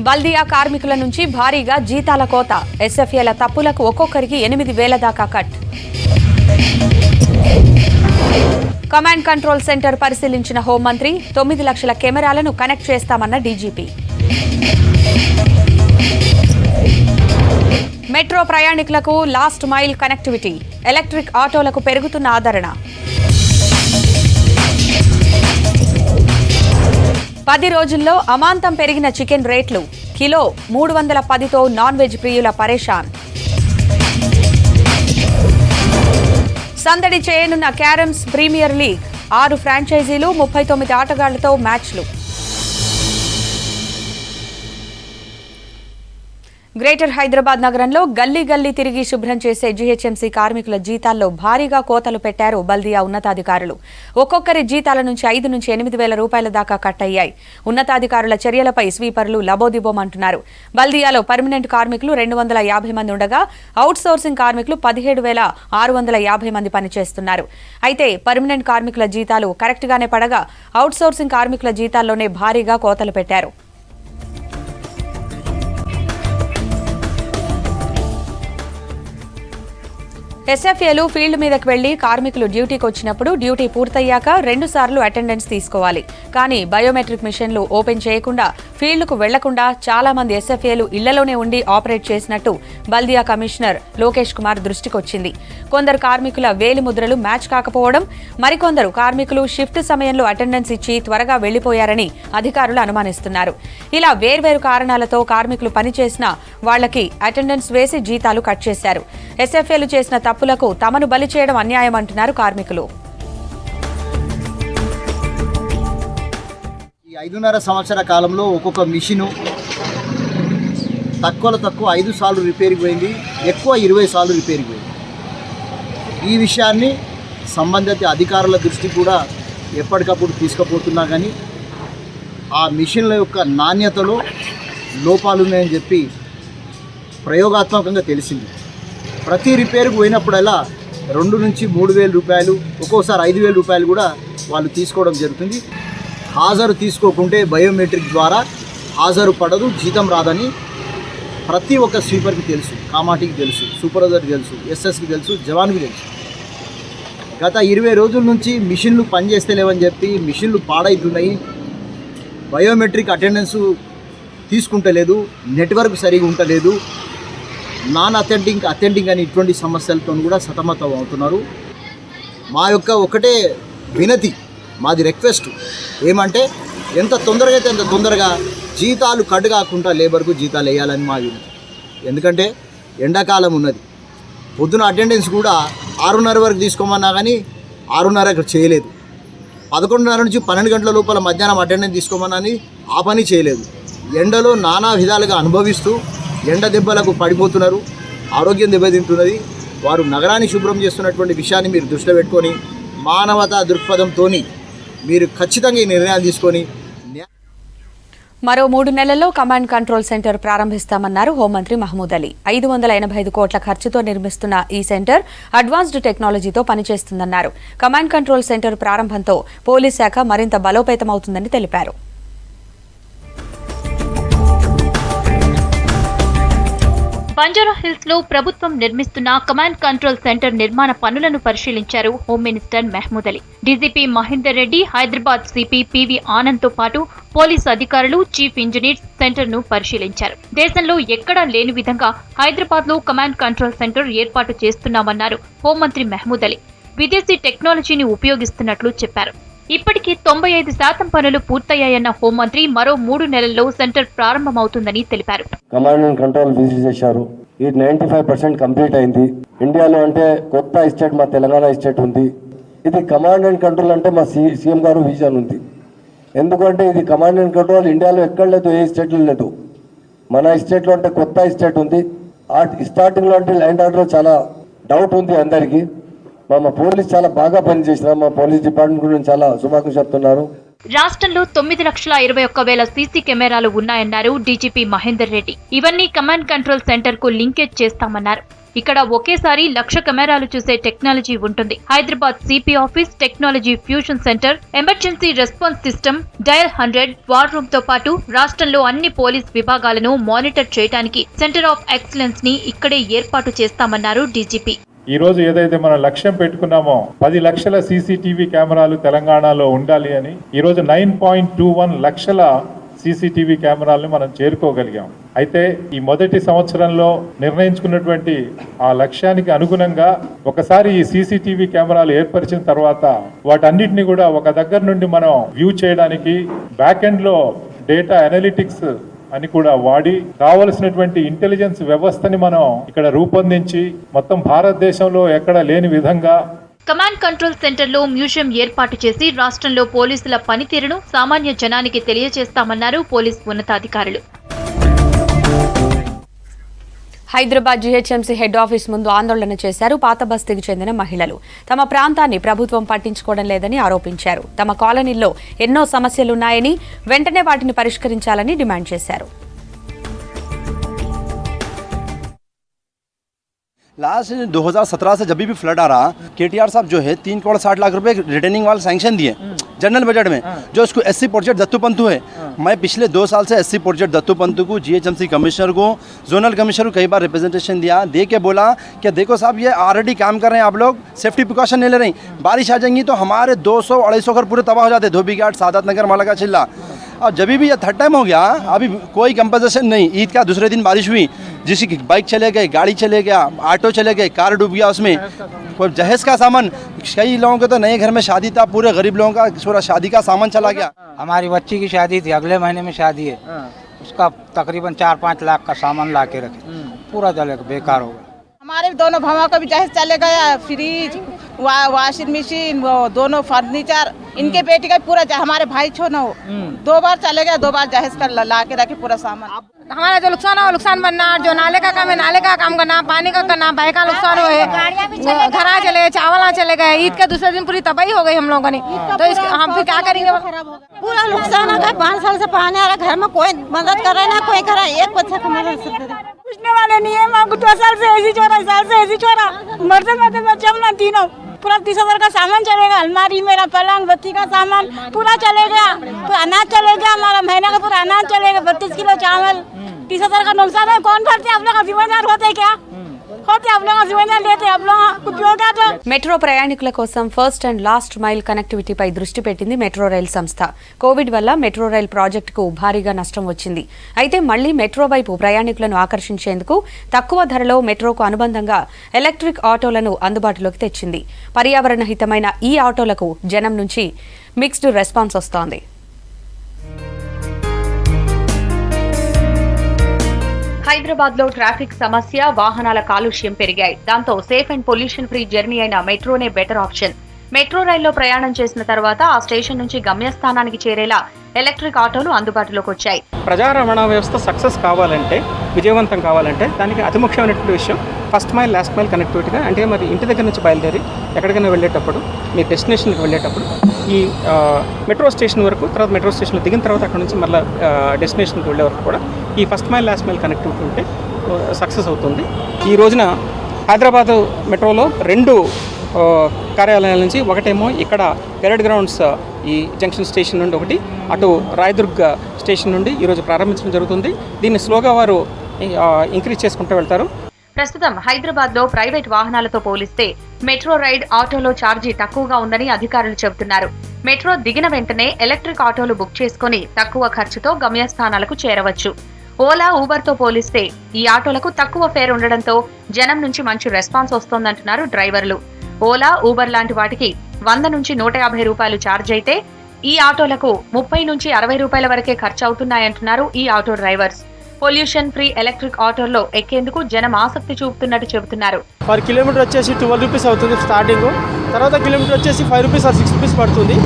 బల్దియా కార్మికుల నుంచి భారీగా జీతాల కోత. ఎస్ఎఫ్ఏల తప్పులకు ఒక్కొక్కరికి 8,000 దాకా కట్. కమాండ్ కంట్రోల్ సెంటర్ పరిశీలించిన హోంమంత్రి. 9 లక్షల కెమెరాలను కనెక్ట్ చేస్తామన్న డీజీపీ. మెట్రో ప్రయాణికులకు లాస్ట్ మైల్ కనెక్టివిటీ. ఎలక్ట్రిక్ ఆటోలకు పెరుగుతున్న ఆదరణ. 10 రోజుల్లో అమాంతం పెరిగిన చికెన్ రేట్లు. కిలో 310తో నాన్ వెజ్ ప్రియుల పరేషాన్. సందడి చేయనున్న క్యారమ్స్ ప్రీమియర్ లీగ్. 6 ఫ్రాంచైజీలు, 39 ఆటగాళ్లతో మ్యాచ్లు. గ్రేటర్ హైదరాబాద్ నగరంలో గల్లీ గల్లీ తిరిగి శుభ్రం చేసే జీహెచ్ఎంసీ కార్మికుల జీతాల్లో భారీగా కోతలు పెట్టారు బల్దియా ఉన్నతాధికారులు. ఒక్కొక్కరి జీతాల నుంచి 5 నుంచి 8,000 రూపాయల దాకా కట్ అయ్యాయి. ఉన్నతాధికారుల చర్యలపై స్వీపర్లు లబోదిబోమంటున్నారు. బల్దియాలో పర్మనెంట్ కార్మికులు 250 మంది ఉండగా అవుట్ సోర్సింగ్ కార్మికులు 17,650 మంది పనిచేస్తున్నారు. అయితే పర్మనెంట్ కార్మికుల జీతాలు కరెక్ట్ గానే పడగా అవుట్ సోర్సింగ్ కార్మికుల జీతాల్లోనే భారీగా కోతలు పెట్టారు. ఎస్ఎఫ్ఏలు ఫీల్డ్ మీదకు వెళ్లి కార్మికులు డ్యూటీకి వచ్చినప్పుడు డ్యూటీ పూర్తయ్యాక 2 సార్లు అటెండెన్స్ తీసుకోవాలి. కానీ బయోమెట్రిక్ మిషన్లు ఓపెన్ చేయకుండా ఫీల్డ్కు వెళ్లకుండా చాలా మంది ఎస్ఎఫ్ఏలు ఇళ్లలోనే ఉండి ఆపరేట్ చేసినట్టు బల్దియా కమిషనర్ లోకేష్ కుమార్ దృష్టికొచ్చింది. కొందరు కార్మికుల వేలిముద్రలు మ్యాచ్ కాకపోవడం, మరికొందరు కార్మికులు షిఫ్ట్ సమయంలో అటెండెన్స్ ఇచ్చి త్వరగా వెళ్లిపోయారని అధికారులు అనుమానిస్తున్నారు. ఇలా వేర్వేరు కారణాలతో కార్మికులు పనిచేసినా వాళ్లకి అటెండెన్స్ వేసి జీతాలు కట్ చేశారు. ఎస్ఎఫ్ఏలు చేసిన తప్పులకు తమను బలి చేయడం అన్యాయమంటున్నారు కార్మికులు. ఈ 5.5 సంవత్సర కాలంలో ఒక్కొక్క మిషను తక్కువలో తక్కువ 5 సార్లు రిపేర్కి పోయింది, ఎక్కువ 20 సార్లు రిపేర్కి పోయింది. ఈ విషయాన్ని సంబంధిత అధికారుల దృష్టికి కూడా ఎప్పటికప్పుడు తీసుకుపోతున్నా కానీ ఆ మిషన్ల యొక్క నాణ్యతలో లోపాలున్నాయని చెప్పి ప్రయోగాత్మకంగా తెలిసింది. ప్రతి రిపేర్కు పోయినప్పుడల్లా 2 నుంచి 3,000 రూపాయలు, ఒక్కోసారి 5,000 రూపాయలు కూడా వాళ్ళు తీసుకోవడం జరుగుతుంది. హాజరు తీసుకోకుంటే బయోమెట్రిక్ ద్వారా హాజరు పడదు, జీతం రాదని ప్రతి ఒక్క స్వీపర్కి తెలుసు, కామాటికి తెలుసు, సూపర్వైజర్కి తెలుసు, ఎస్ఎస్కి తెలుసు, జవాన్కి తెలుసు. గత 20 రోజుల నుంచి మిషన్లు పనిచేస్తలేవని చెప్పి మిషన్లు పాడవుతున్నాయి, బయోమెట్రిక్ అటెండెన్స్ తీసుకుంటలేదు, నెట్వర్క్ సరిగా ఉండలేదు, నాన్ అథెంటింగ్ అని ఇటువంటి సమస్యలతో కూడా సతమతం అవుతున్నారు. మా యొక్క ఒకటే వినతి, మాది రిక్వెస్ట్ ఏమంటే ఎంత తొందరగా అయితే అంత తొందరగా జీతాలు కట్ కాకుండా లేబర్కు జీతాలు వేయాలని మా వినతి. ఎందుకంటే ఎండాకాలం ఉన్నది, పొద్దున అటెండెన్స్ కూడా 6:30 వరకు తీసుకోమన్నా కానీ 6:30 చేయలేదు. 11:30 నుంచి 12 గంటల లోపల మధ్యాహ్నం అటెండెన్స్ తీసుకోమన్నా ఆ పని చేయలేదు. ఎండలో నానా విధాలుగా అనుభవిస్తూ ఎండ దెబ్బలకు పడిపోతున్నారు, ఆరోగ్యం దెబ్బతింటున్నది. వారు నగరాన్ని శుభ్రం చేస్తున్నటువంటి విషయాన్ని మీరు దృష్టిలో పెట్టుకొని మానవతా దృక్పథంతో మీరు ఖచ్చితంగా ఈ నిర్ణయాలు తీసుకొని మరో 3 నెలల్లో కమాండ్ కంట్రోల్ సెంటర్ ప్రారంభిస్తామన్నారు హోంమంత్రి మహమూద్ అలీ. 585 కోట్ల ఖర్చుతో నిర్మిస్తున్న ఈ సెంటర్ అడ్వాన్స్డ్ టెక్నాలజీతో పనిచేస్తుందన్నారు. కమాండ్ కంట్రోల్ సెంటర్ ప్రారంభంతో పోలీస్ శాఖ మరింత బలోపేతమవుతుందని తెలిపారు. బంజారాహిల్స్ లో ప్రభుత్వం నిర్మిస్తున్న కమాండ్ కంట్రోల్ సెంటర్ నిర్మాణ పనులను పరిశీలించారు home minister Mahmood Ali. DGP Mahender Reddy, Hyderabad CP PV Anand తో పాటు పోలీసు అధికారులు, చీఫ్ ఇంజనీర్స్ సెంటర్ ను పరిశీలించారు. దేశంలో ఎక్కడా లేని విధంగా హైదరాబాద్ లో కమాండ్ కంట్రోల్ సెంటర్ ఏర్పాటు చేస్తున్నామన్నారు హోంమంత్రి మహమూద్ అలీ. విదేశీ టెక్నాలజీని ఉపయోగిస్తున్నట్లు చెప్పారు. ఇప్పటికీ 95% పనులు పూర్తయ్యాయన్న హోంమంత్రి మరో 3 నెలల్లో సెంటర్ ప్రారంభమవుతుందని తెలిపారు. కమాండ్ అండ్ కంట్రోల్ విజిట్ చేశారు. ఇది 95% కంప్లీట్ అయింది. ఇండియాలో అంటే కొత్త స్టేట్ మా తెలంగాణ స్టేట్ ఉంది. ఇది కమాండ్ అండ్ కంట్రోల్ అంటే మా సీఎం గారు విజన్ ఉంది. ఎందుకంటే ఇది కమాండ్ అండ్ కంట్రోల్ ఇండియాలో ఎక్కడ లేదు, ఏ స్టేట్లో లేదు. మన స్టేట్లో అంటే కొత్త స్టేట్ ఉంది. స్టార్టింగ్లో అంటే ల్యాండ్ ఆర్డర్లో చాలా డౌట్ ఉంది అందరికీ. మా పోలీస్ చాలా బాగా పనిచేసినారు. మా పోలీస్ డిపార్ట్మెంట్ గురించి చాలా శుభాకాంక్షలు చెప్తున్నారు. రాష్ట్రంలో 9,21,000 సీసీ కెమెరాలు ఉన్నాయన్నారు డీజీపీ మహేందర్ రెడ్డి. ఇవన్నీ కమాండ్ కంట్రోల్ సెంటర్ కు లింకేజ్ చేస్తామన్నారు. ఇక్కడ ఒకేసారి 1,00,000 కెమెరాలు చూసే టెక్నాలజీ ఉంటుంది. Hyderabad CP office, technology fusion centre, emergency response system, dial 100 war room తో పాటు రాష్ట్రంలో అన్ని పోలీస్ విభాగాలను మానిటర్ చేయడానికి సెంటర్ ఆఫ్ ఎక్సలెన్స్ ని ఇక్కడే ఏర్పాటు చేస్తామన్నారు డీజీపీ. ఈ రోజు ఏదైతే మనం లక్ష్యం పెట్టుకున్నామో 10 లక్షల సీసీటీవీ కెమెరాలు తెలంగాణలో ఉండాలి అని, ఈ రోజు 9.21 లక్షల సీసీటీవీ కెమెరాలను మనం చేరుకోగలిగాం. అయితే ఈ మొదటి సంవత్సరంలో నిర్ణయించుకున్నటువంటి ఆ లక్ష్యానికి అనుగుణంగా ఒకసారి ఈ సీసీటీవీ కెమెరాలు ఏర్పరిచిన తర్వాత వాటన్నిటిని కూడా ఒక దగ్గర నుండి మనం వ్యూ చేయడానికి బ్యాక్ ఎండ్ లో డేటా అనలిటిక్స్ అని కూడా వాడి కావలసినటువంటి ఇంటెలిజెన్స్ వ్యవస్థని మనం ఇక్కడ రూపొందించి మొత్తం భారతదేశంలో ఎక్కడ లేని విధంగా కమాండ్ కంట్రోల్ సెంటర్ లో మ్యూజియం ఏర్పాటు చేసి రాష్ట్రంలో పోలీసుల పనితీరును సామాన్య జనానికి తెలియజేస్తామన్నారు పోలీస్ ఉన్నతాధికారులు. హైదరాబాద్ జీహెచ్ఎంసీ హెడ్ ఆఫీస్ ముందు ఆందోళన చేశారు పాత బస్తీకి చెందిన మహిళలు. తమ ప్రాంతాన్ని ప్రభుత్వం పట్టించుకోవడం లేదని ఆరోపించారు. తమ కాలనీల్లో ఎన్నో సమస్యలున్నాయని, వెంటనే వాటిని పరిష్కరించాలని డిమాండ్ చేశారు. लास्ट 2017 से जब भी फ्लड आ रहा, केटीआर साहब जो है 3 करोड़ 60 लाख रुपए रिटर्निंग वाला सैंक्शन दिए जनरल बजट में, जो इसको एससी प्रोजेक्ट दत्तू पंतु है। मैं पिछले 2 साल से एससी प्रोजेक्ट दत्तू पंतु को, जीएचएमसी कमिश्नर को, जोनल कमिश्नर को कई बार रिप्रेजेंटेशन दिया, दे के बोला कि देखो साहब ये ऑलरेडी काम कर रहे हैं, आप लोग सेफ्टी प्रिकॉशन नहीं ले रहे, बारिश आ जाएंगी तो हमारे 200-250 घर पूरे तबाह हो जाते, धोबी घाट, सादात नगर, माला का चिल्ला। और जब भी ये थर्ड टाइम हो गया, अभी कोई कंपनसेशन नहीं। ईद का दूसरे दिन बारिश हुई, जिसकी बाइक चले गए, गाड़ी चले गया, ऑटो चले गए, कार डूब गया, उसमें कोई जहेज का सामान, कई लोगों के तो नए घर में शादी था, पूरे गरीब लोगों का पूरा शादी का सामान चला गया। हमारी बच्ची की शादी थी, अगले महीने में शादी है, उसका तकरीबन 4-5 लाख का सामान ला के रखे, पूरा जले बेकार हो गया। हमारे दोनों भाइयों का भी जहेज चले गया, फ्रिज, वॉशिंग मशीन, वो दोनों फर्नीचर, इनके बेटी का पूरा हमारे भाई छो ना हो 2 बार चले गया, 2 बार जहेज कर ला के रखे पूरा सामान। हमारा जो नुकसान है वो नुकसान बनना, जो नाले का काम है नाले का काम करना, पानी का करना, बाइक का नुकसान हुए, घर चले गए, चावल चले गए, ईद के दूसरे दिन पूरी तबाही हो गई हम लोगों ने, तो हम फिर क्या करेंगे? पूरा नुकसान हो गया। 5 साल से पानी आ रहा, घर में कोई मदद कर रहा है ना कोई कर रहा है, एक बच्चा कमा पूछने वाले नहीं है। माँ 2 साल से ऐसी चोरा, साल से ऐसी चोरा, मरते मरते बच्चे हम ना तीनों, पूरा 30,000 का सामान चलेगा, अलमारी मेरा पलंग बत्ती का सामान पूरा चले गया, पूरा अनाज चले गया, हमारा महीने का पूरा अनाज चलेगा, 32 किलो चावल, 30,000 का नुकसान है। कौन भरते? आप लोग जिम्मेदार होते क्या? होते आप लोग जिम्मेदार लेते, आप लोग उपयोग का। మెట్రో ప్రయాణికుల కోసం ఫస్ట్ అండ్ లాస్ట్ మైల్ కనెక్టివిటీపై దృష్టి పెట్టింది మెట్రో రైల్ సంస్థ. కోవిడ్ వల్ల మెట్రో రైల్ ప్రాజెక్టుకు భారీగా నష్టం వచ్చింది. అయితే మళ్లీ మెట్రో వైపు ప్రయాణికులను ఆకర్షించేందుకు తక్కువ ధరలో మెట్రోకు అనుబంధంగా ఎలక్ట్రిక్ ఆటోలను అందుబాటులోకి తెచ్చింది. పర్యావరణ హితమైన ఈ ఆటోలకు జనం నుంచి మిక్స్డ్ రెస్పాన్స్ వస్తోంది. హైదరాబాద్ లో ట్రాఫిక్ సమస్య, వాహనాల కాలుష్యం పెరిగాయి. దాంతో safe and pollution free journey అయిన మెట్రోనే బెటర్ ఆప్షన్. మెట్రో రైల్లో ప్రయాణం చేసిన తర్వాత ఆ స్టేషన్ నుంచి గమ్యస్థానానికి చేరేలా ఎలక్ట్రిక్ ఆటోలు అందుబాటులోకి వచ్చాయి. ప్రజా రవాణా వ్యవస్థ సక్సెస్ కావాలంటే, విజయవంతం కావాలంటే దానికి అతి ముఖ్యమైనటువంటి విషయం ఫస్ట్ మైల్ లాస్ట్ మైల్ కనెక్టివిటీగా. అంటే మరి ఇంటి దగ్గర నుంచి బయలుదేరి ఎక్కడికైనా వెళ్ళేటప్పుడు, మీ డెస్టినేషన్కి వెళ్ళేటప్పుడు ఈ మెట్రో స్టేషన్ వరకు, తర్వాత మెట్రో స్టేషన్లో దిగిన తర్వాత అక్కడ నుంచి మళ్ళీ డెస్టినేషన్కి వెళ్ళే వరకు కూడా ఈ first mile last mile connectivity ఉంటే సక్సెస్ అవుతుంది. ఈ రోజున హైదరాబాద్ మెట్రోలో 2 కార్యాలయాల నుంచి, ఒకటేమో ఇక్కడ పెరేడ్ గ్రౌండ్స్ ఈ జంక్షన్ స్టేషన్ నుండి, ఒకటి అటు రాయదుర్గ్ స్టేషన్ నుండి ఈరోజు ప్రారంభించడం జరుగుతుంది. దీన్ని స్లోగా వారు ఇంక్రీజ్ చేసుకుంటూ వెళ్తారు. ప్రస్తుతం హైదరాబాద్ లో ప్రైవేట్ వాహనాలతో పోలిస్తే మెట్రో రైడ్ ఆటోలో ఛార్జీ తక్కువగా ఉందని అధికారులు చెబుతున్నారు. మెట్రో దిగిన వెంటనే ఎలక్ట్రిక్ ఆటోలు బుక్ చేసుకుని తక్కువ ఖర్చుతో గమ్యస్థానాలకు చేరవచ్చు. ఓలా, ఊబర్ తో పోలిస్తే ఈ ఆటోలకు తక్కువ ఫేర్ ఉండడంతో జనం నుంచి మంచి రెస్పాన్స్ వస్తోందంటున్నారు డ్రైవర్లు. ఓలా, ఊబర్ లాంటి వాటికి 100 నుంచి 150 రూపాయలు ఛార్జ్ అయితే ఈ ఆటోలకు 30 నుంచి 60 రూపాయల వరకే ఖర్చు అవుతున్నాయంటున్నారు ఈ auto drivers. Pollution free electric ఆటోల్లో ఎక్కేందుకు జనం ఆసక్తి చూపుతున్నట్టు చెబుతున్నారు. పర్ కిలోమీటర్ వచ్చేసి 12 రూపీస్ అవుతుంది స్టార్టింగ్, తర్వాత కిలోమీటర్ వచ్చేసి 5 రూపీస్ ఆర్ 6 రూపీస్ పడుతుంది.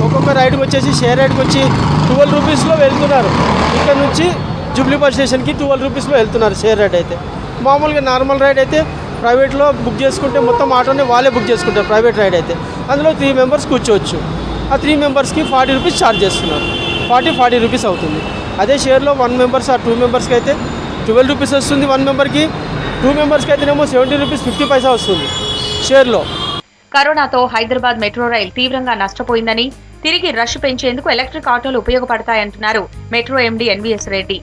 ఒక్కొక్క రైడ్కి వచ్చేసి షేర్ రైడ్కి వచ్చి 12 రూపీస్లో వెళ్తున్నారు. ఇక్కడ నుంచి జూబ్లీపల్లి స్టేషన్కి 12 రూపీస్లో వెళ్తున్నారు షేర్ రైడ్ అయితే. మామూలుగా నార్మల్ రైడ్ అయితే ప్రైవేట్లో బుక్ చేసుకుంటే మొత్తం ఆటోనే వాళ్ళే బుక్ చేసుకుంటారు. ప్రైవేట్ రైడ్ అయితే అందులో 3 మెంబర్స్ కూర్చోవచ్చు. ఆ 3 మెంబర్స్కి 40 రూపీస్ ఛార్జ్ చేస్తున్నారు. 40 రూపీస్ అవుతుంది. అదే షేర్లో 1 మెంబర్స్ ఆ 2 మెంబర్స్కి అయితే 12 రూపీస్ వస్తుంది 1 మెంబర్కి. 2 మెంబర్స్కి అయితేనేమో 70 రూపీస్ 50 పైసా వస్తుంది షేర్లో. కరోనాతో హైదరాబాద్ మెట్రో రైల్ తీవ్రంగా నష్టపోయిందని, తిరిగి రష్ పెంచేందుకు ఎలక్ట్రిక్ ఆటోలు ఉపయోగపడతాయంటున్నారు మెట్రో ఎండీ ఎన్వీఎస్ రెడ్డి.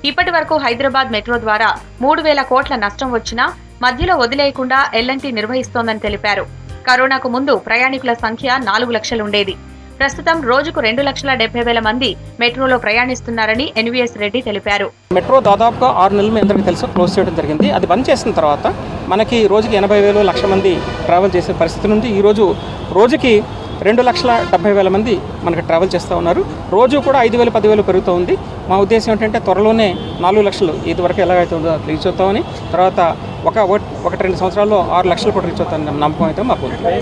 ఇప్పటి వరకు హైదరాబాద్ మెట్రో ద్వారా 3,000 కోట్ల నష్టం వచ్చినా మధ్యలో వదిలేయకుండా ఎల్ఎన్టీ నిర్వహిస్తోందని తెలిపారు. కరోనాకు ముందు ప్రయాణికుల సంఖ్య 4 లక్షలు ఉండేది. ప్రస్తుతం రోజుకు 2,70,000 మంది మెట్రోలో ప్రయాణిస్తున్నారని ఎన్వీఎస్ రెడ్డి తెలిపారు. మెట్రో దాదాపుగా 6 నెలలు మీ అందరికీ తెలుసు క్లోజ్ చేయడం జరిగింది. అది బంద్ చేసిన తర్వాత మనకి రోజుకి 80,000 లక్ష మంది ట్రావెల్ చేసే పరిస్థితి నుండి ఈరోజు రోజుకి 2,70,000 మంది మనకి ట్రావెల్ చేస్తూ ఉన్నారు. రోజు కూడా 5,000, 10,000 పెరుగుతూ ఉంది. మా ఉద్దేశం ఏంటంటే త్వరలోనే 4 లక్షలు ఇది వరకు ఎలాగైతే ఉందో రీచ్ అవుతామని, తర్వాత ఒక 2 సంవత్సరాల్లో 6 లక్షలు కూడా రీచ్ అవుతామని నమ్మకం అయితే మాకు ఉంది.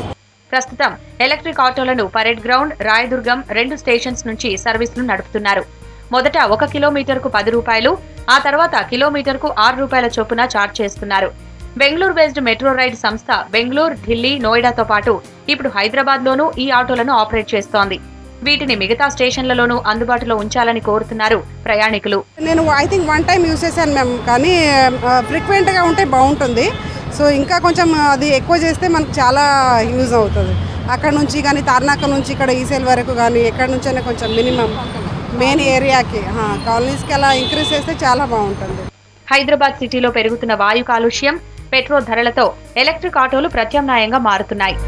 ప్రస్తుతం ఎలక్ట్రిక్ ఆటోలను పరేడ్ గ్రౌండ్, రాయదుర్గం 2 స్టేషన్స్ నుంచి సర్వీసులు నడుపుతున్నారు. మొదట 1 కిలోమీటర్కు 10 రూపాయలు, ఆ తర్వాత కిలోమీటర్కు 6 రూపాయల చొప్పున ఛార్జ్ చేస్తున్నారు. బెంగళూరు బేస్డ్ మెట్రో రైడ్ సంస్థ బెంగళూరు, ఢిల్లీ, నోయిడాతో పాటు ఇప్పుడు హైదరాబాద్లోనూ ఈ ఆటోలను ఆపరేట్ చేస్తోంది. వీటిని మిగతా స్టేషన్లలోనూ అందుబాటులో ఉంచాలని కోరుతున్నారు ప్రయాణికులు. నేను ఐ థింక్ 1 టైం యూజ్ చేశాను మేము, కానీ ఫ్రీక్వెంట్గా ఉంటే బాగుంటుంది. సో ఇంకా కొంచెం అది ఎక్కువ చేస్తే మనకు చాలా యూజ్ అవుతుంది. అక్కడ నుంచి కానీ తార్నాక నుంచి ఇక్కడ ఈసెల్ వరకు కానీ ఎక్కడి నుంచైనా కొంచెం మినిమం మెయిన్ ఏరియాకి కాలనీస్కి అలా ఇంక్రీజ్ చేస్తే చాలా బాగుంటుంది. హైదరాబాద్ సిటీలో పెరుగుతున్న వాయు కాలుష్యం, పెట్రోల్ ధరలతో ఎలక్ట్రిక్ ఆటోలు ప్రత్యామ్నాయంగా మారుతున్నాయి.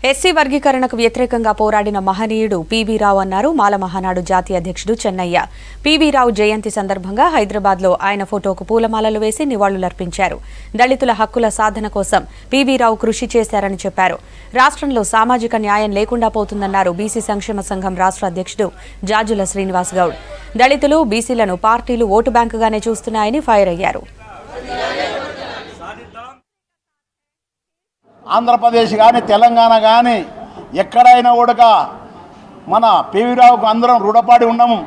ఎస్సీ వర్గీకరణకు వ్యతిరేకంగా పోరాడిన మహనీయుడు పీవీ రావు అన్నారు మాల మహానాడు జాతీయ అధ్యక్షుడు చెన్నయ్య. పీవీ రావు జయంతి సందర్భంగా హైదరాబాద్లో ఆయన ఫోటోకు పూలమాలలు వేసి నివాళులర్పించారు. దళితుల హక్కుల సాధన కోసం పీవీ రావు కృషి చేశారని చెప్పారు. రాష్ట్రంలో సామాజిక న్యాయం లేకుండా పోతుందన్నారు బీసీ సంక్షేమ సంఘం రాష్ట్ర అధ్యక్షుడు జాజుల శ్రీనివాస్ గౌడ్. దళితులు, బీసీలను పార్టీలు ఓటు బ్యాంకుగానే చూస్తున్నాయని ఫైర్ అయ్యారు. ఆంధ్రప్రదేశ్ కానీ తెలంగాణ కానీ ఎక్కడైనా కూడా మన పీవీ రావుకు అందరం రుణపడి ఉన్నాము,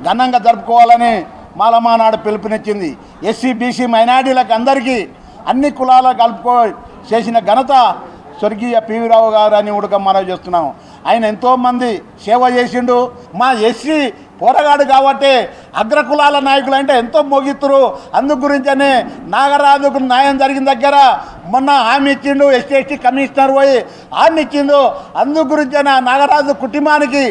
ఘనంగా జరుపుకోవాలని మాలమానాడు పిలుపునిచ్చింది. ఎస్సీ, బీసీ, మైనార్టీలకు అందరికీ అన్ని కులాలకు కలుపుకో చేసిన ఘనత స్వర్గీయ పీవీ రావు గారు అని కూడా మనం చేస్తున్నాము. ఆయన ఎంతోమంది సేవ చేసిండు. మా ఎస్సీ పోరగాడు కాబట్టి అగ్రకులాల నాయకులు అంటే ఎంతో మోగిస్తురు. అందు గురించనే నాగరాజుకు న్యాయం జరిగిన దగ్గర మొన్న హామీ ఇచ్చిండు, ఎస్టీ కమిషనర్ పోయి హామీ ఇచ్చిండు. అందు గురించనే నాగరాజు కుటుంబానికి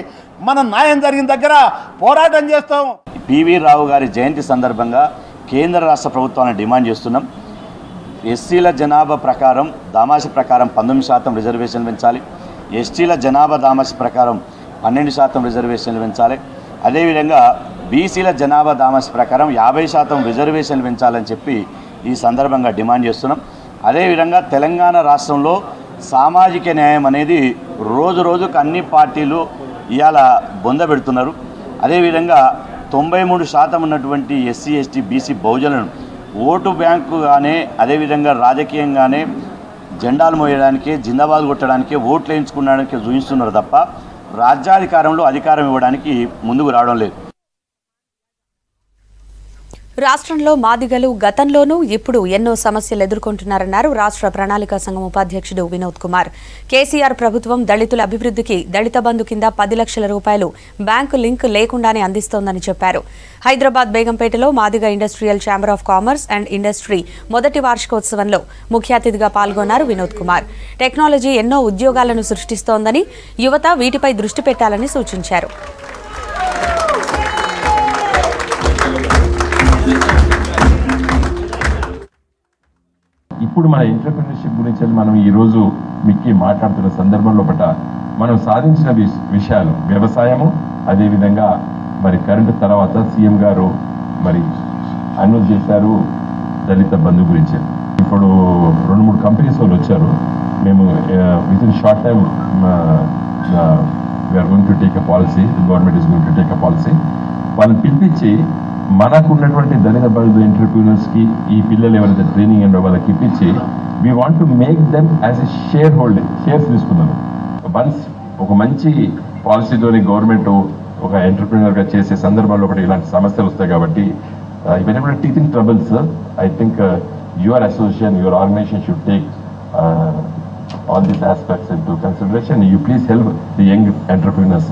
మన న్యాయం జరిగిన దగ్గర పోరాటం చేస్తాం. పీవీ రావు గారి జయంతి సందర్భంగా కేంద్ర రాష్ట్ర ప్రభుత్వాన్ని డిమాండ్ చేస్తున్నాం. ఎస్సీల జనాభా ప్రకారం దామాషి ప్రకారం 19% రిజర్వేషన్లు పెంచాలి. ఎస్టీల జనాభా దామాషి ప్రకారం 12% రిజర్వేషన్లు పెంచాలి. అదేవిధంగా బీసీల జనాభా దామాషి ప్రకారం 50% రిజర్వేషన్లు పెంచాలని చెప్పి ఈ సందర్భంగా డిమాండ్ చేస్తున్నాం. అదేవిధంగా తెలంగాణ రాష్ట్రంలో సామాజిక న్యాయం అనేది రోజు రోజుకు అన్ని పార్టీలు ఇవాళ బొందబెడుతున్నారు. అదేవిధంగా 93% ఉన్నటువంటి ఎస్సీ, ఎస్టీ, బీసీ బహుజనులను ఓటు బ్యాంకుగానే, అదేవిధంగా రాజకీయంగానే జెండాలు మోయడానికి, జిందాబాద్ కొట్టడానికి, ఓట్లు వేయించుకోవడానికి చూపిస్తున్నారు తప్ప రాజ్యాధికారంలో అధికారం ఇవ్వడానికి ముందుకు రావడం లేదు. రాష్ట్రంలో మాదిగలు గతంలోనూ ఇప్పుడు ఎన్నో సమస్యలు ఎదుర్కొంటున్నారన్నారు రాష్ట్ర ప్రణాళిక సంఘం ఉపాధ్యక్షుడు వినోద్ కుమార్. కేసీఆర్ ప్రభుత్వం దళితుల అభివృద్ధికి దళిత బంధు కింద 10 లక్షల రూపాయలు బ్యాంకు లింక్ లేకుండానే అందిస్తోందని చెప్పారు. హైదరాబాద్ బేగంపేటలో Madiga industrial chamber of commerce and industry మొదటి వార్షికోత్సవంలో ముఖ్య అతిథిగా పాల్గొన్నారు వినోద్ కుమార్. టెక్నాలజీ ఎన్నో ఉద్యోగాలను సృష్టిస్తోందని, యువత వీటిపై దృష్టి పెట్టాలని సూచించారు. ఇప్పుడు మన ఎంటర్‌ప్రెన్యూర్‌షిప్ గురించి మనం ఈరోజు మీకు మాట్లాడుతున్న సందర్భంలో మనం సాధించిన విషయాలు వ్యవసాయము, అదేవిధంగా మరి కరెంటు తర్వాత సీఎం గారు మరి అనౌన్స్ చేశారు దళిత బంధు గురించి. ఇప్పుడు 2-3 కంపెనీస్ వాళ్ళు వచ్చారు. మేము with in short time we are going to take a policy, government is going to take a policy. వాళ్ళని పిలిపించి మనకు ఉన్నటువంటి దళిత బంధు ఎంటర్‌ప్రెన్యూర్స్కి ఈ పిల్లలు ఎవరైతే ట్రైనింగ్ అండ్ వాళ్ళకి ఇప్పించి we want to make them as a share holding, shares తీసుకున్నాను. వన్స్ ఒక మంచి పాలసీతోని గవర్నమెంట్ ఒక ఎంటర్‌ప్రెన్యూర్గా చేసే సందర్భంలో ఇలాంటి సమస్యలు వస్తాయి. కాబట్టి whenever teething troubles, I think your association, your organization should take all these aspects into consideration. You please help the young entrepreneurs.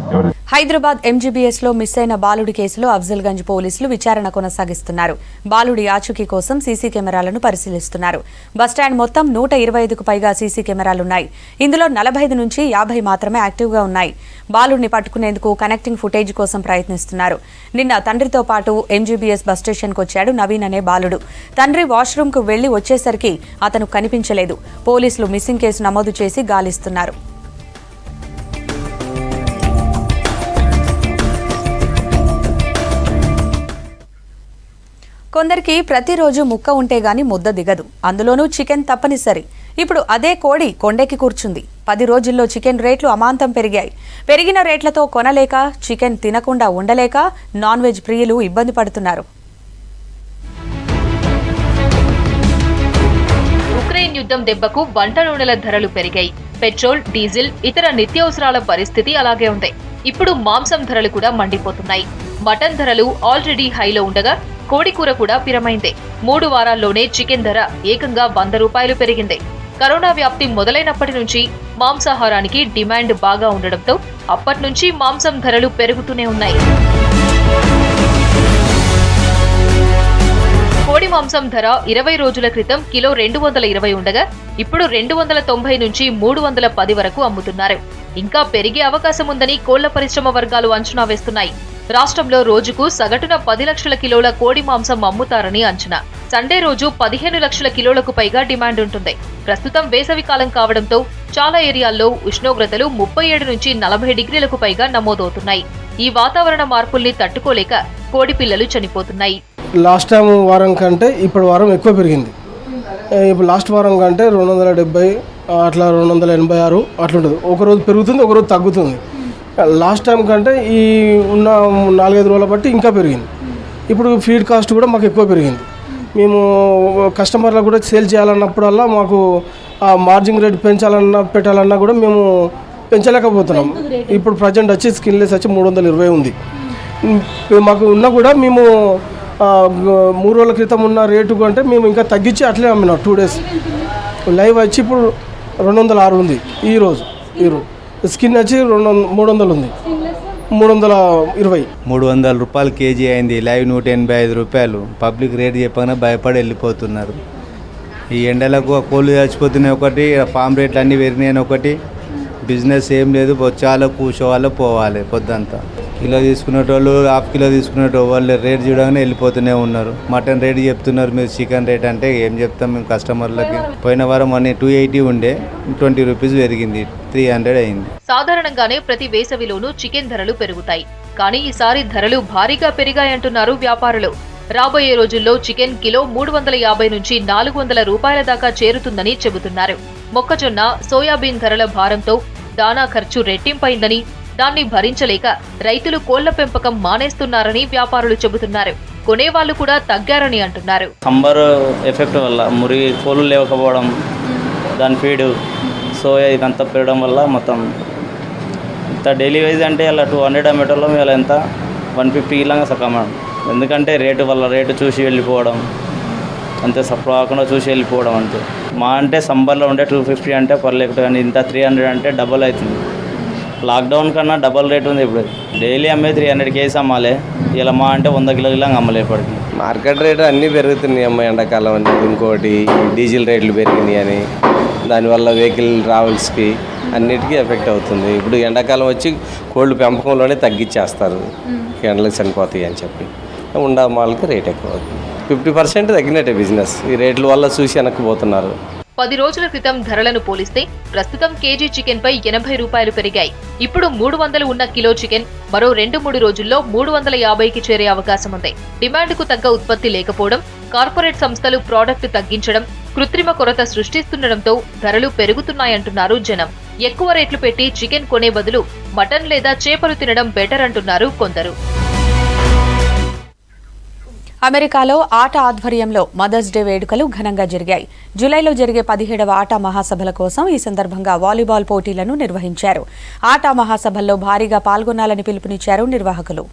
Hyderabad ఎంజీబీఎస్లో మిస్ అయిన బాలుడి కేసులో అఫ్జల్గంజ్ పోలీసులు విచారణ కొనసాగిస్తున్నారు. బాలుడి ఆచూకీ కోసం సీసీ కెమెరాలను పరిశీలిస్తున్నారు. బస్టాండ్ మొత్తం 125కు పైగా సీసీ కెమెరాలున్నాయి. ఇందులో 45 నుంచి 50 మాత్రమే యాక్టివ్గా ఉన్నాయి. బాలుడిని పట్టుకునేందుకు కనెక్టింగ్ ఫుటేజ్ కోసం ప్రయత్నిస్తున్నారు. నిన్న తండ్రితో పాటు ఎంజీబీఎస్ బస్ స్టేషన్కు వచ్చాడు నవీన్ అనే బాలుడు. తండ్రి వాష్రూమ్కు వెళ్లి వచ్చేసరికి అతను కనిపించలేదు. పోలీసులు మిస్సింగ్ కేసు నమోదు చేసి గాలిస్తున్నారు. కొందరికి ప్రతిరోజు ముక్క ఉంటే గాని ముద్ద దిగదు. అందులోనూ చికెన్ తప్పనిసరి. ఇప్పుడు అదే కోడి కొండెక్కి కూర్చుంది. 10 రోజుల్లో చికెన్ రేట్లు అమాంతం పెరిగాయి. పెరిగిన రేట్లతో కొనలేక, చికెన్ తినకుండా ఉండలేక నాన్ వెజ్ ప్రియులు ఇబ్బంది పడుతున్నారు. ఉక్రెయిన్ యుద్ధం దెబ్బకు వంట నూనెల ధరలు పెరిగాయి. పెట్రోల్, డీజిల్, ఇతర నిత్యావసరాల పరిస్థితి అలాగే ఉంది. ఇప్పుడు మాంసం ధరలు కూడా మండిపోతున్నాయి. మటన్ ధరలు ఆల్రెడీ హైలో ఉండగా కోడి కూర కూడా పిరమైంది. 3 వారాల్లోనే చికెన్ ధర ఏకంగా 100 రూపాయలు పెరిగింది. కరోనా వ్యాప్తి మొదలైనప్పటి నుంచి మాంసాహారానికి డిమాండ్ బాగా ఉండడంతో అప్పటి నుంచి మాంసం ధరలు పెరుగుతూనే ఉన్నాయి. కోడి మాంసం ధర 20 రోజుల క్రితం కిలో 220 ఉండగా ఇప్పుడు 290 నుంచి 310 వరకు అమ్ముతున్నారు. ఇంకా పెరిగే అవకాశం ఉందని కోళ్ల పరిశ్రమ వర్గాలు అంచనా వేస్తున్నాయి. రాష్ట్రంలో రోజుకు సగటున 10 లక్షల కిలోల కోడి మాంసం అమ్ముతారని అంచనా. సండే రోజు 15 లక్షల కిలోలకు పైగా డిమాండ్ ఉంటుంది. ప్రస్తుతం వేసవి కాలం కావడంతో చాలా ఏరియాల్లో ఉష్ణోగ్రతలు 37 నుంచి 40 డిగ్రీలకు పైగా నమోదవుతున్నాయి. ఈ వాతావరణ మార్పుల్ని తట్టుకోలేక కోడి పిల్లలు చనిపోతున్నాయి. లాస్ట్ టైం వారం కంటే ఇప్పుడు వారం ఎక్కువ పెరిగింది. ఇప్పుడు లాస్ట్ వారం కంటే 270 అట్లా 286 అట్లుంటుంది. ఒకరోజు పెరుగుతుంది, ఒకరోజు తగ్గుతుంది. లాస్ట్ టైం కంటే ఈ ఉన్న 4-5 రోజుల బట్టి ఇంకా పెరిగింది. ఇప్పుడు ఫీడ్ కాస్ట్ కూడా మాకు ఎక్కువ పెరిగింది. మేము కస్టమర్లకు కూడా సేల్ చేయాలన్నప్పుడల్లా మాకు ఆ మార్జిన్ రేట్ పెట్టాలన్నా కూడా మేము పెంచలేకపోతున్నాం. ఇప్పుడు ప్రజెంట్ వచ్చి స్కిన్లెస్ వచ్చి 320 ఉంది. మాకు ఉన్నా కూడా మేము 3 రోజుల క్రితం ఉన్న రేటు కంటే మేము ఇంకా తగ్గించి అట్లే అమ్మినాం. 2 డేస్ లైవ్ వచ్చి ఇప్పుడు 206 ఉంది. ఈరోజు స్కిన్ వచ్చి 300 ఉంది. 320. 300 రూపాయలు కేజీ అయింది. లైవ్ 185 రూపాయలు. పబ్లిక్ రేట్ చెప్పగానే భయపడి వెళ్ళిపోతున్నారు. ఈ ఎండలకు కోళ్ళు చచ్చిపోతున్నాయి ఒకటి, ఫామ్ రేట్లు అన్నీ పెరిగినాయని ఒకటి. బిజినెస్ ఏం లేదు, వచ్చాలో కూర్చోవాలో పోవాలి పొద్దంతా. కిలో తీసుకునేటోళ్ళు, హాఫ్ కిలో తీసుకునేటోళ్ళు వాళ్ళు రేట్ చూడగానే వెళ్ళిపోతూనే ఉన్నారు. మటన్ రేట్ చెప్తున్నారు, మీరు చికెన్ రేట్ అంటే ఏం చెప్తాం మేము కస్టమర్లకి. పోయిన వారం అన్ని 280 ఉండే, 20 రూపీస్ పెరిగింది, 300 అయింది. సాధారణంగానే ప్రతి వేసవిలోనూ చికెన్ ధరలు పెరుగుతాయి. కానీ ఈసారి ధరలు భారీగా పెరిగాయంటున్నారు వ్యాపారులు. రాబోయే రోజుల్లో చికెన్ కిలో 350 నుంచి 400 రూపాయల దాకా చేరుతుందని చెబుతున్నారు. మొక్కజొన్న, సోయాబీన్ ధరల భారంతో దానా ఖర్చు రెట్టింపైందని, దాన్ని భరించలేక రైతులు కోళ్ల పెంపకం మానేస్తున్నారని వ్యాపారులు చెబుతున్నారు. కొనేవాళ్లు కూడా తగ్గారని అంటున్నారు. సమ్మర్ ఎఫెక్ట్ వల్ల మురి కోళ్ళు లేకపోవడం, దాని ఫీడ్ సోయా ఇదంతా పెరగడం వల్ల మొత్తం ఇంత డైలీ వైజ్ అంటే అలా 200 అమ్మేటోళ్ళం ఇలా ఎంత 150 ఇలాగా సగం. ఎందుకంటే రేటు చూసి వెళ్ళిపోవడం అంతే, సప్లై కాకుండా చూసి వెళ్ళిపోవడం అంతే. మా అంటే సమ్మర్లో ఉంటే 250 అంటే పర్లేదు, కానీ ఇంత 300 అంటే డబల్ అవుతుంది. లాక్డౌన్ కన్నా డబల్ రేట్ ఉంది. ఇప్పుడు డైలీ అమ్మే 300 కేజీ అమ్మాలి. ఇలా మా అంటే 100 కిలోలు ఇలా అమ్మలే. ఇప్పటికి మార్కెట్ రేటు అన్నీ పెరుగుతున్నాయి అమ్మ. ఎండాకాలం అని ఇంకోటి డీజిల్ రేట్లు పెరిగినాయి అని, దానివల్ల వెహికల్ ట్రావెల్స్కి అన్నిటికీ ఎఫెక్ట్ అవుతుంది. ఇప్పుడు ఎండాకాలం వచ్చి కోళ్ళు పెంపకంలోనే తగ్గించేస్తారు, ఎండలకు చనిపోతాయి అని చెప్పి. ఉండ మాలకి రేట్ ఎక్కువ అవుతుంది. 50% తగ్గినట్టే బిజినెస్. ఈ రేట్ల వల్ల చూసి వెనక్కిపోతున్నారు. 10 రోజుల క్రితం ధరలను పోలిస్తే ప్రస్తుతం కేజీ చికెన్ పై 80 రూపాయలు పెరిగాయి. ఇప్పుడు 300 ఉన్న కిలో చికెన్ మరో 2-3 రోజుల్లో 350కి చేరే అవకాశం ఉంది. డిమాండ్కు తగ్గ ఉత్పత్తి లేకపోవడం, కార్పొరేట్ సంస్థలు ప్రోడక్ట్ తగ్గించడం, కృత్రిమ కొరత సృష్టిస్తుండటంతో ధరలు పెరుగుతున్నాయంటున్నారు జనం. ఎక్కువ రేట్లు పెట్టి చికెన్ కొనే బదులు మటన్ లేదా చేపలు తినడం బెటర్ అంటున్నారు కొందరు. అమెరికాలో ఆట ఆధ్వర్యంలో మదర్స్ డే వేడుకలు ఘనంగా జరిగాయి. జూలైలో జరిగే 17వ ఆట మహాసభల కోసం ఈ సందర్భంగా వాలీబాల్ పోటీలను నిర్వహించారు. ఆట మహాసభల్లో భారీగా పాల్గొనాలని పిలుపునిచ్చారు నిర్వాహకులు.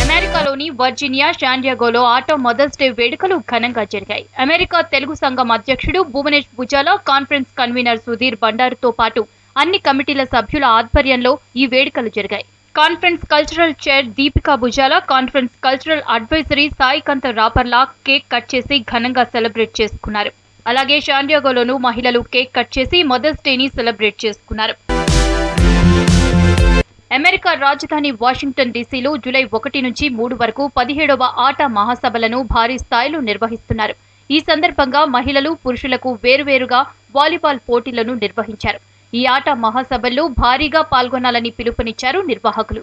అమెరికాలోని వర్జీనియా, శాండియాగోలో ఆటో మదర్స్ డే వేడుకలు ఘనంగా జరిగాయి. అమెరికా తెలుగు సంఘం అధ్యక్షుడు భువనేష్ భుజాల, కాన్ఫరెన్స్ కన్వీనర్ సుధీర్ బండారుతో పాటు అన్ని కమిటీల సభ్యుల ఆధ్వర్యంలో ఈ వేడుకలు జరిగాయి. Conference cultural chair Deepika Bhujala, conference cultural advisory Saikantha Raparla cake cut చేసి ఘనంగా సెలబ్రేట్ చేసుకున్నారు. అలాగే శాండియాగోలోనూ మహిళలు కేక్ కట్ చేసి మదర్స్ డేని సెలబ్రేట్ చేసుకున్నారు. అమెరికా రాజధాని వాషింగ్టన్ డీసీలో జూలై 1 నుంచి 3 వరకు 17వ ఆట మహాసభలను భారీ స్థాయిలో నిర్వహిస్తున్నారు. ఈ సందర్భంగా మహిళలు, పురుషులకు వేరువేరుగా వాలీబాల్ పోటీలను నిర్వహించారు. ఈ ఆట మహాసభల్లో భారీగా పాల్గొనాలని పిలుపునిచ్చారు నిర్వాహకులు.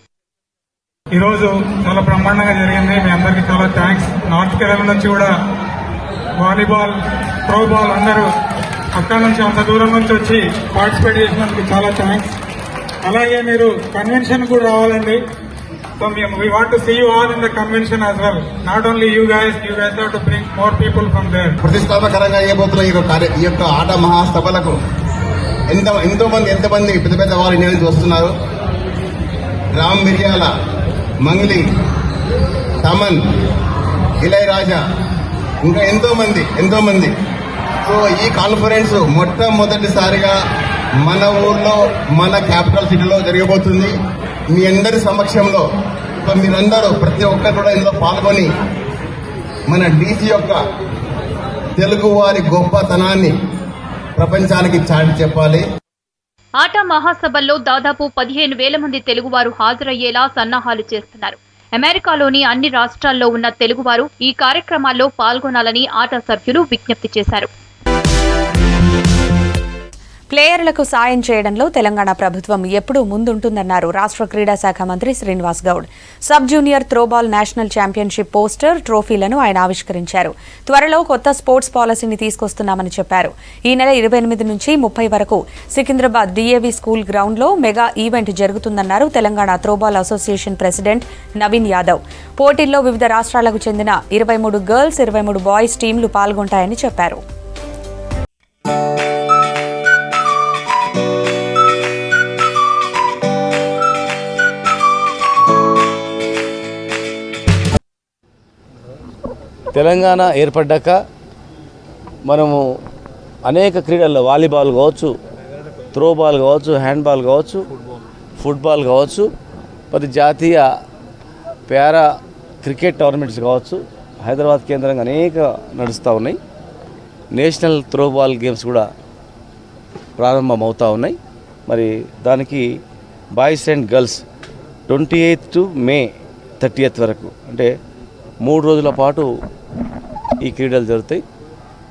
ఈ రోజు చాలా బ్రహ్మాండంగా జరిగింది. మీ అందరికీ చాలా థ్యాంక్స్. నార్త్ కేరళ నుంచి కూడా వాలీబాల్, త్రో బాల్ అందరూ అక్కడ నుంచి అంత దూరం నుంచి వచ్చి పార్టిసిపేట్ చేసినందుకు చాలా థ్యాంక్స్. అలాగే మీరు కన్వెన్షన్ కూడా రావాలండి. So we want to see you all in the convention as well. Not only you guys have to bring more people from there. ప్రతిష్టాత్మకంగా చేయబోతున్న ఈ యొక్క ఆట మహాసభలకు ఎంతమంది పెద్ద వాళ్ళు ఇండియా నుంచి వస్తున్నారు. రామ్ మిర్యాల, మంగ్లీ, తమన్, ఇళయరాజా, ఇంకా ఎంతో మంది. సో ఈ కాన్ఫరెన్స్ మొట్టమొదటిసారిగా మన ఊర్లో, మన క్యాపిటల్ సిటీలో జరగబోతుంది. మీ అందరి సమక్షంలో మీరందరూ ప్రతి ఒక్కరు కూడా ఇందులో పాల్గొని మన డీసీ యొక్క తెలుగు వారి గొప్పతనాన్ని ప్రపంచానికి చాటి చెప్పాలి. ఆట మహాసభల్లో దాదాపు 15,000 మంది తెలుగువారు హాజరయ్యేలా సన్నాహాలు చేస్తున్నారు. అమెరికాలోని అన్ని రాష్ట్రాల్లో ఉన్న తెలుగువారు ఈ కార్యక్రమాల్లో పాల్గొనాలని ఆట సభ్యులు విజ్ఞప్తి చేశారు. ప్లేయర్లకు సాయం చేయడంలో తెలంగాణ ప్రభుత్వం ఎప్పుడూ ముందుంటుందన్నారు రాష్ట్ర క్రీడా శాఖ మంత్రి Srinivas Goud. Sub junior throwball national championship poster, ట్రోఫీలను ఆయన ఆవిష్కరించారు. త్వరలో కొత్త స్పోర్ట్స్ పాలసీని తీసుకొస్తున్నామని చెప్పారు. ఈ నెల 28 నుంచి 30 వరకు సికింద్రాబాద్ DAV స్కూల్ గ్రౌండ్లో మెగా ఈవెంట్ జరుగుతుందన్నారు Telangana throwball association president Naveen Yadav. పోటీల్లో వివిధ రాష్ట్రాలకు చెందిన 23 గర్ల్స్, 23 బాయ్స్ టీంలు పాల్గొంటాయని చెప్పారు. తెలంగాణ ఏర్పడ్డాక మనము అనేక క్రీడల్లో వాలీబాల్ కావచ్చు, త్రోబాల్ కావచ్చు, హ్యాండ్బాల్ కావచ్చు, ఫుట్బాల్ కావచ్చు, మరి జాతీయ పారా క్రికెట్ టోర్నమెంట్స్ కావచ్చు, హైదరాబాద్ కేంద్రంగా అనేక నడుస్తూ ఉన్నాయి. నేషనల్ త్రోబాల్ గేమ్స్ కూడా ప్రారంభమవుతూ ఉన్నాయి. మరి దానికి boys and girls 28 to May 30th వరకు, అంటే 3 రోజుల పాటు ఈ క్రీడలు జరుగుతాయి.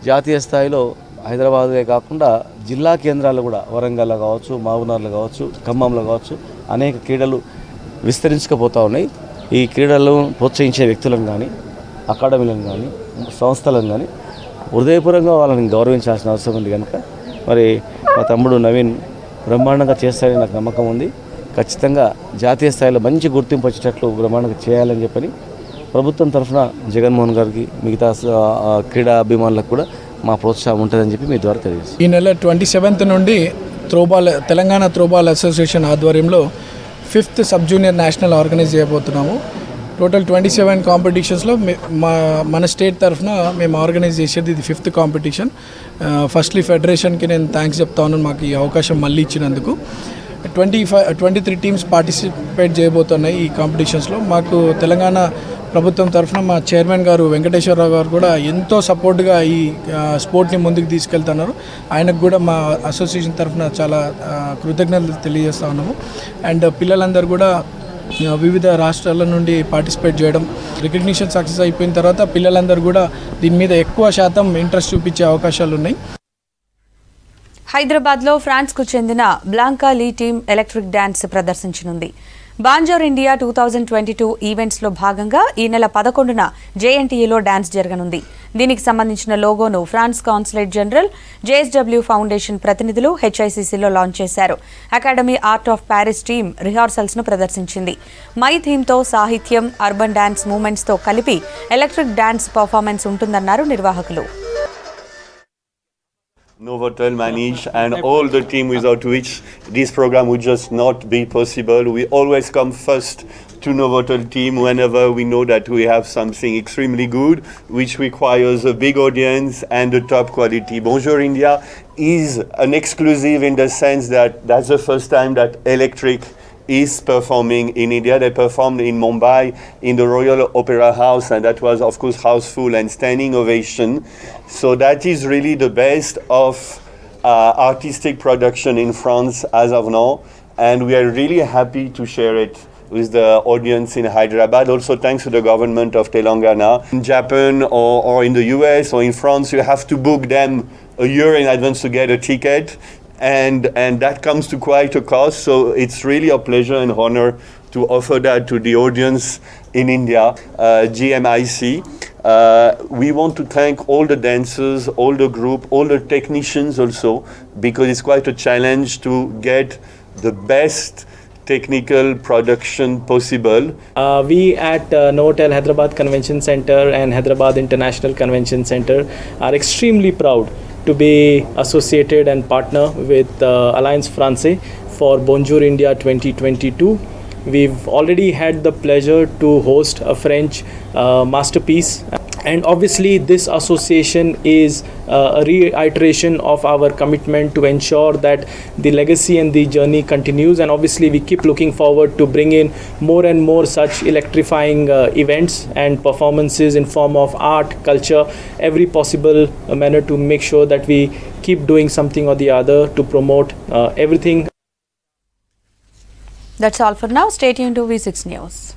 జాతీయ స్థాయిలో హైదరాబాదే కాకుండా జిల్లా కేంద్రాలు కూడా వరంగల్లో కావచ్చు, మహబూబ్నగర్లో కావచ్చు, ఖమ్మంలో కావచ్చు అనేక క్రీడలు విస్తరించకపోతూ ఉన్నాయి. ఈ క్రీడలను ప్రోత్సహించే వ్యక్తులను కానీ, అకాడమీలను కానీ, సంస్థలను కానీ హృదయపూర్వకంగా వాళ్ళని గౌరవించాల్సిన అవసరం ఉంది. కనుక మరి మా తమ్ముడు నవీన్ బ్రహ్మాండంగా చేస్తాడని నాకు నమ్మకం ఉంది. ఖచ్చితంగా జాతీయ స్థాయిలో మంచి గుర్తింపు వచ్చేటట్లు బ్రహ్మాండంగా చేయాలని చెప్పని ప్రభుత్వం తరఫున జగన్మోహన్ గారికి, మిగతా క్రీడా అభిమానులకు కూడా మా ప్రోత్సాహం ఉంటుందని చెప్పి మీ ద్వారా తెలియజేస్తాను. ఈ నెల 27th నుండి తెలంగాణ త్రోబాల్ అసోసియేషన్ ఆధ్వర్యంలో 5th sub junior national organise చేయబోతున్నాము. టోటల్ 27 కాంపిటీషన్స్లో మన స్టేట్ తరఫున మేము ఆర్గనైజ్ చేసేది ఇది 5th కాంపిటీషన్. ఫస్ట్లీ ఫెడరేషన్కి నేను థ్యాంక్స్ చెప్తా ఉన్నాను మాకు ఈ అవకాశం మళ్ళీ ఇచ్చినందుకు. 23 టీమ్స్ పార్టిసిపేట్ చేయబోతున్నాయి ఈ కాంపిటీషన్స్లో. మాకు తెలంగాణ ప్రభుత్వం తరఫున మా చైర్మన్ గారు వెంకటేశ్వరరావు గారు కూడా ఎంతో సపోర్ట్గా ఈ స్పోర్ట్ని ముందుకు తీసుకెళ్తున్నారు. ఆయనకు కూడా మా అసోసియేషన్ తరఫున చాలా కృతజ్ఞతలు తెలియజేస్తూ ఉన్నాము. అండ్ పిల్లలందరూ కూడా వివిధ రాష్ట్రాల నుండి పార్టిసిపేట్ చేయడం, రికగ్నిషన్ సక్సెస్ అయిపోయిన తర్వాత పిల్లలందరూ కూడా దీని మీద ఎక్కువ శాతం ఇంట్రెస్ట్ చూపించే అవకాశాలు ఉన్నాయి. హైదరాబాద్లో ఫ్రాన్స్కు చెందిన బ్లాంకా లీ టీమ్ ఎలక్ట్రిక్ డాన్స్ ప్రదర్శించనుంది. బాంజోర్ ఇండియా 2022 ఈవెంట్స్లో భాగంగా ఈ నెల 11న JNTAలో డాన్స్ జరగనుంది. దీనికి సంబంధించిన లోగోను France consulate general, JSW foundation ప్రతినిధులు HICCలో లాంచ్ చేశారు. Academy art of Paris team రిహార్సల్స్ను ప్రదర్శించింది. మై థీమ్తో సాహిత్యం, అర్బన్ డాన్స్ మూవ్మెంట్స్తో కలిపి ఎలక్ట్రిక్ డాన్స్ పర్ఫార్మెన్స్ ఉంటుందన్నారు నిర్వాహకులు. Novotel, Manish and all the team without which this program would just not be possible. We always come first to Novotel team whenever we know that we have something extremely good which requires a big audience and a top quality. Bonjour India is an exclusive in the sense that that's the first time that electric is performing in India. They performed in Mumbai in the Royal Opera House, and that was of course houseful and standing ovation. So that is really the best of artistic production in France as of now, and we are really happy to share it with the audience in Hyderabad. Also thanks to the government of Telangana. In Japan or in the US or in France, you have to book them a year in advance to get a ticket, and that comes to quite a cost. So it's really a pleasure and honor to offer that to the audience in India, GMIC. We want to thank all the dancers, all the group, all the technicians also, because it's quite a challenge to get the best technical production possible. We at Novotel Hyderabad Convention Center and Hyderabad International Convention Center are extremely proud to be associated and partner with Alliance Francaise for Bonjour India 2022. We've already had the pleasure to host a French masterpiece, and obviously this association is a reiteration of our commitment to ensure that the legacy and the journey continues, and obviously we keep looking forward to bring in more and more such electrifying events and performances in form of art, culture, every possible manner to make sure that we keep doing something or the other to promote everything. That's all for now. Stay tuned to V6 News.